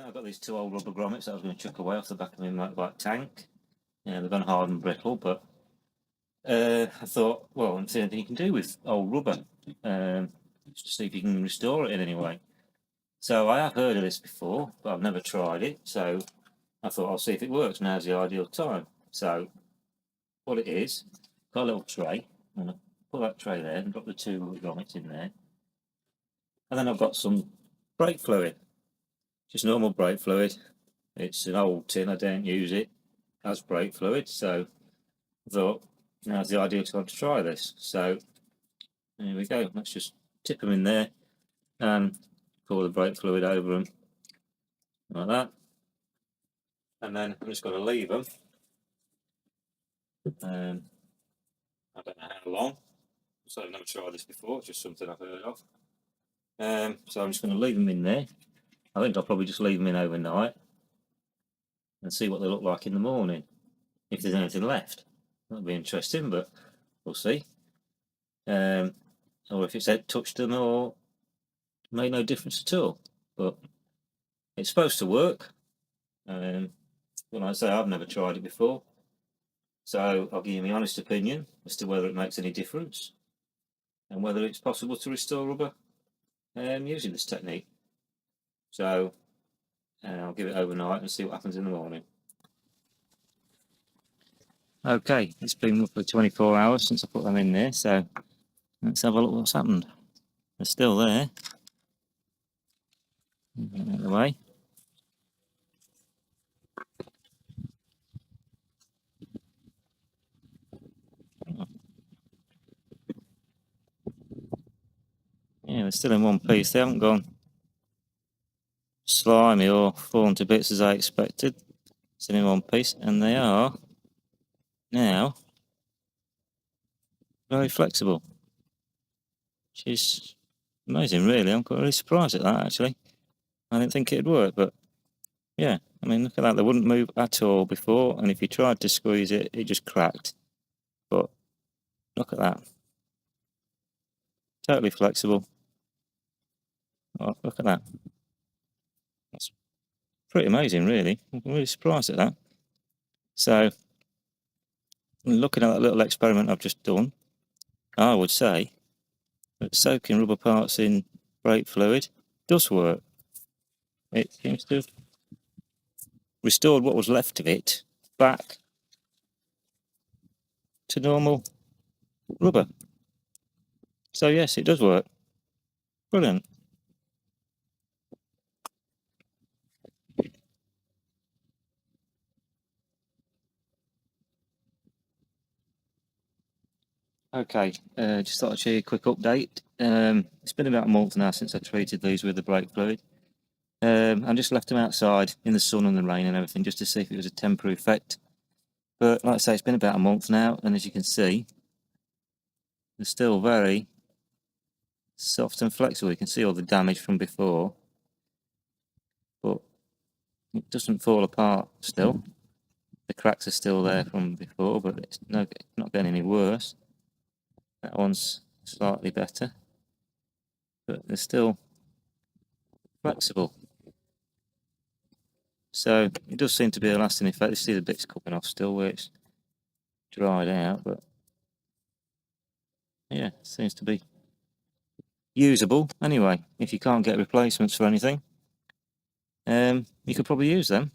I've got these two old rubber grommets that I was going to chuck away off the back of my motorbike tank. Yeah, they've gone hard and brittle, but I thought, well, I'm seeing anything you can do with old rubber, just to see if you can restore it in any way. So I have heard of this before, but I've never tried it. So I thought I'll see if it works. Now's the ideal time. So what it is, got a little tray. I'm going to put that tray there and drop the two grommets in there. And then I've got some brake fluid, just normal brake fluid. It's an old tin, I don't use it as brake fluid, so I thought now's the ideal time to try this. So there we go, let's just tip them in there and pour the brake fluid over them like that, and then I'm just going to leave them. I don't know how long, so I've never tried this before, it's just something I've heard of. So I'm just going to leave them in there. I think I'll probably just leave them in overnight and see what they look like in the morning, if there's anything left. That'll be interesting, but we'll see. Or if it's touched them or made no difference at all. But it's supposed to work. But like I say, I've never tried it before, so I'll give you my honest opinion as to whether it makes any difference and whether it's possible to restore rubber using this technique. So I'll give it overnight and see what happens in the morning. Okay, it's been roughly 24 hours since I put them in there, so let's have a look what's happened. They're still there. Out of the way. Yeah, they're still in one piece. They haven't gone slimy or fallen to bits as I expected. Still in one piece, and they are now very flexible, which is amazing, really. I'm quite really surprised at that, actually. I didn't think it'd work, but yeah, I mean, look at that. They wouldn't move at all before, and if you tried to squeeze it, it just cracked. But look at that. Totally flexible. Oh, look at that. That's pretty amazing, really. I'm really surprised at that. So, looking at that little experiment I've just done, I would say that soaking rubber parts in brake fluid does work. It seems to have restored what was left of it back to normal rubber. So yes, it does work. Brilliant. Okay, just thought I'd show you a quick update. It's been about a month now since I treated these with the brake fluid. I just left them outside in the sun and the rain and everything just to see if it was a temporary effect. But like I say, it's been about a month now, and as you can see, they're still very soft and flexible. You can see all the damage from before, but it doesn't fall apart still. The cracks are still there from before, but it's not getting any worse. That one's slightly better, but they're still flexible. So it does seem to be a lasting effect. You see the bits coming off still where it's dried out, but yeah, it seems to be usable anyway. If you can't get replacements for anything, you could probably use them.